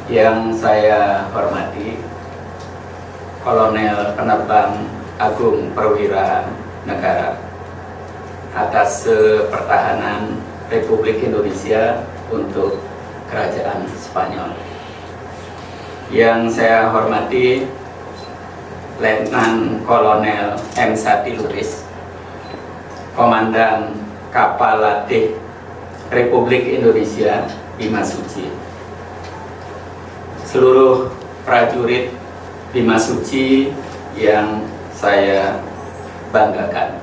Yang saya hormati Kolonel Penerbang Agung Perwira Negara atas pertahanan Republik Indonesia untuk Kerajaan Spanyol. Yang saya hormati Letnan Kolonel M. Sati Lubis, Komandan Kapal Latih Republik Indonesia Bima Suci. Seluruh prajurit Bima Suci yang saya banggakan.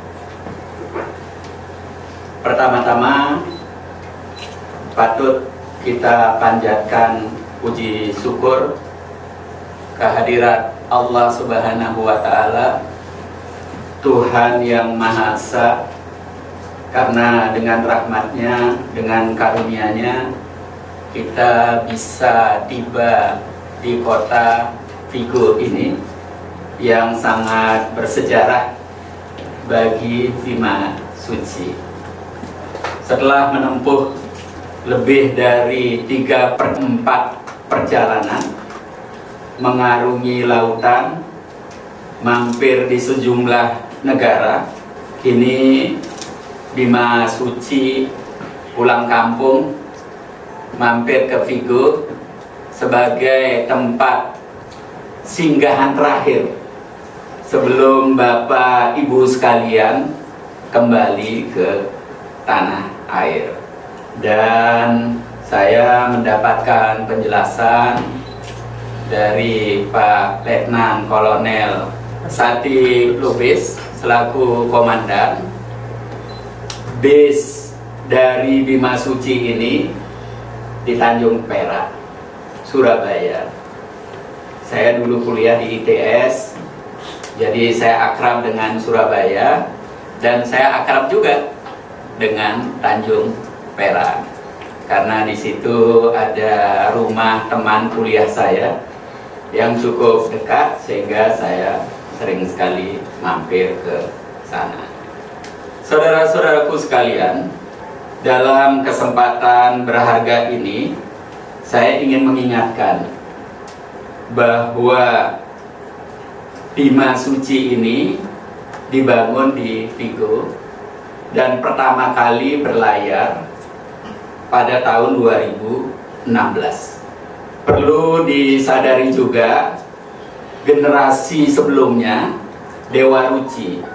Pertama-tama patut kita panjatkan puji syukur kehadirat Allah Subhanahu wa Ta'ala, Tuhan yang Maha Esa, karena dengan rahmatnya, dengan karunia-Nya kita bisa tiba di kota Vigo ini yang sangat bersejarah bagi Bima Suci. Setelah menempuh lebih dari 3/4 perjalanan, mengarungi lautan, mampir di sejumlah negara, kini Bima Suci pulang kampung, mampir ke Vigo sebagai tempat singgahan terakhir sebelum Bapak Ibu sekalian kembali ke tanah air. Dan saya mendapatkan penjelasan dari Pak Letnan Kolonel Sati Lubis selaku komandan. Base dari Bima Suci ini di Tanjung Perak, Surabaya. Saya dulu kuliah di ITS, jadi saya akrab dengan Surabaya, dan saya akrab juga dengan Tanjung Perak, karena di situ ada rumah teman kuliah saya yang cukup dekat, sehingga saya sering sekali mampir ke sana. Saudara-saudaraku sekalian, dalam kesempatan berharga ini, saya ingin mengingatkan bahwa Bima Suci ini dibangun di Vigo dan pertama kali berlayar pada tahun 2016. Perlu disadari juga, generasi sebelumnya, Dewa Ruci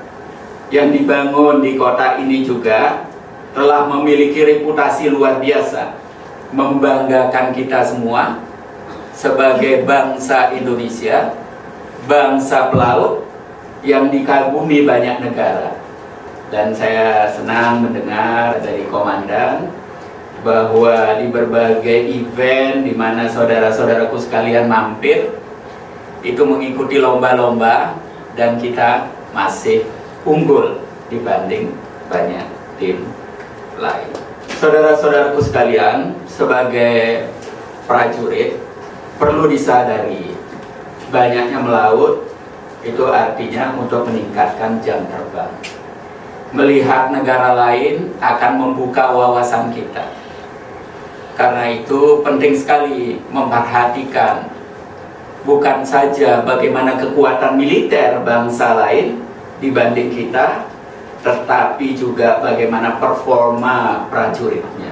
yang dibangun di kota ini juga telah memiliki reputasi luar biasa, membanggakan kita semua sebagai bangsa Indonesia, bangsa pelaut yang dikagumi banyak negara. Dan saya senang mendengar dari komandan bahwa di berbagai event di mana saudara-saudaraku sekalian mampir, itu mengikuti lomba-lomba dan kita masih unggul dibanding banyak tim lain. Saudara-saudaraku sekalian, sebagai prajurit perlu disadari, banyaknya melaut itu artinya untuk meningkatkan jam terbang. Melihat negara lain akan membuka wawasan kita. Karena itu penting sekali memperhatikan bukan saja bagaimana kekuatan militer bangsa lain dibanding kita, tetapi juga bagaimana performa prajuritnya.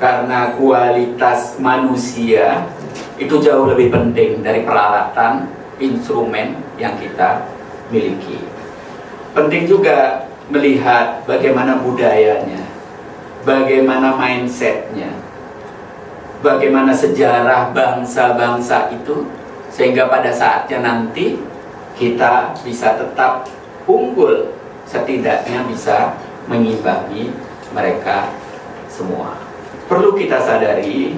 Karena kualitas manusia itu jauh lebih penting dari peralatan, instrumen yang kita miliki. Penting juga melihat bagaimana budayanya, bagaimana mindsetnya, bagaimana sejarah bangsa-bangsa itu, sehingga pada saatnya nanti kita bisa tetap unggul, setidaknya bisa mengimbangi mereka semua. Perlu kita sadari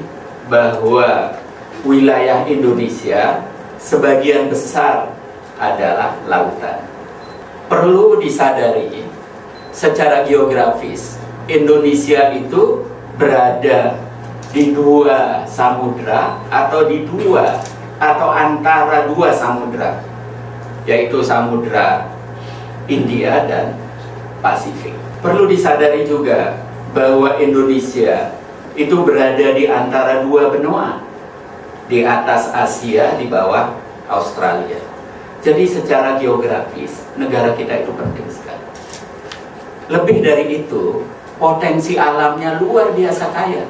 bahwa wilayah Indonesia sebagian besar adalah lautan. Perlu disadari, secara geografis Indonesia itu berada di dua samudra atau antara dua samudra, yaitu Samudra India dan Pasifik. Perlu disadari juga bahwa Indonesia itu berada di antara dua benua, di atas Asia, di bawah Australia. Jadi secara geografis negara kita itu penting sekali. Lebih dari itu, potensi alamnya luar biasa kaya.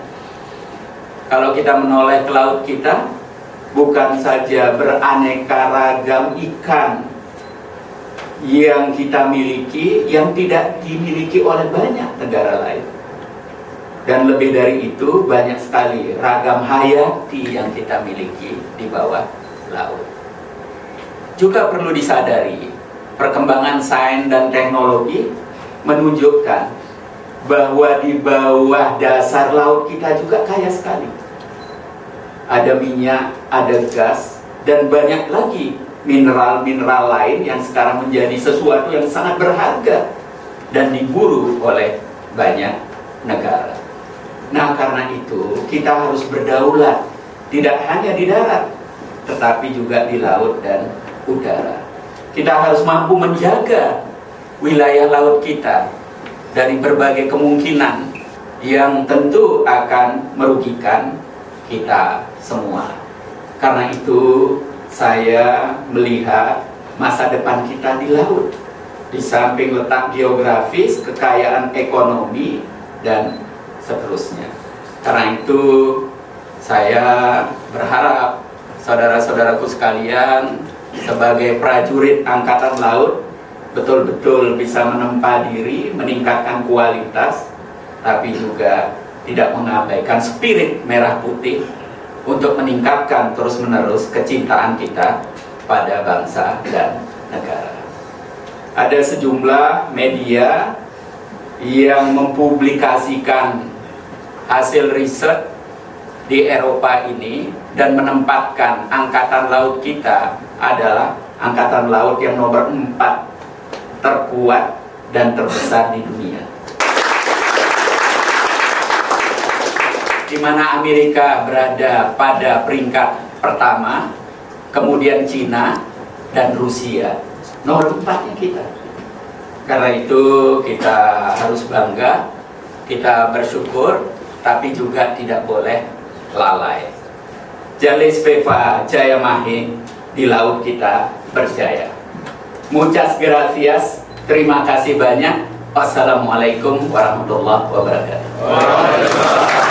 Kalau kita menoleh ke laut kita, bukan saja beraneka ragam ikan yang kita miliki, yang tidak dimiliki oleh banyak negara lain. Dan lebih dari itu, banyak sekali ragam hayati yang kita miliki di bawah laut. Juga perlu disadari, perkembangan sains dan teknologi menunjukkan bahwa di bawah dasar laut kita juga kaya sekali. Ada minyak, ada gas, dan banyak lagi mineral-mineral lain yang sekarang menjadi sesuatu yang sangat berharga dan diburu oleh banyak negara. Nah, karena itu kita harus berdaulat, tidak hanya di darat, tetapi juga di laut dan udara. Kita harus mampu menjaga wilayah laut kita dari berbagai kemungkinan yang tentu akan merugikan kita semua. Karena itu saya melihat masa depan kita di laut, di samping letak geografis, kekayaan ekonomi, dan seterusnya. Karena itu saya berharap saudara-saudaraku sekalian sebagai prajurit angkatan laut betul-betul bisa menempa diri, meningkatkan kualitas, tapi juga tidak mengabaikan spirit merah putih untuk meningkatkan terus-menerus kecintaan kita pada bangsa dan negara. Ada sejumlah media yang mempublikasikan hasil riset di Eropa ini dan menempatkan angkatan laut kita adalah angkatan laut yang nomor 4 terkuat dan terbesar di dunia. Di mana Amerika berada pada peringkat pertama, kemudian Cina dan Rusia. Nomor 4-nya kita. Karena itu kita harus bangga, kita bersyukur, tapi juga tidak boleh lalai. Jalis Peva Jaya Mahe, di laut kita berjaya. Muchas gracias, terima kasih banyak. Wassalamualaikum warahmatullahi wabarakatuh.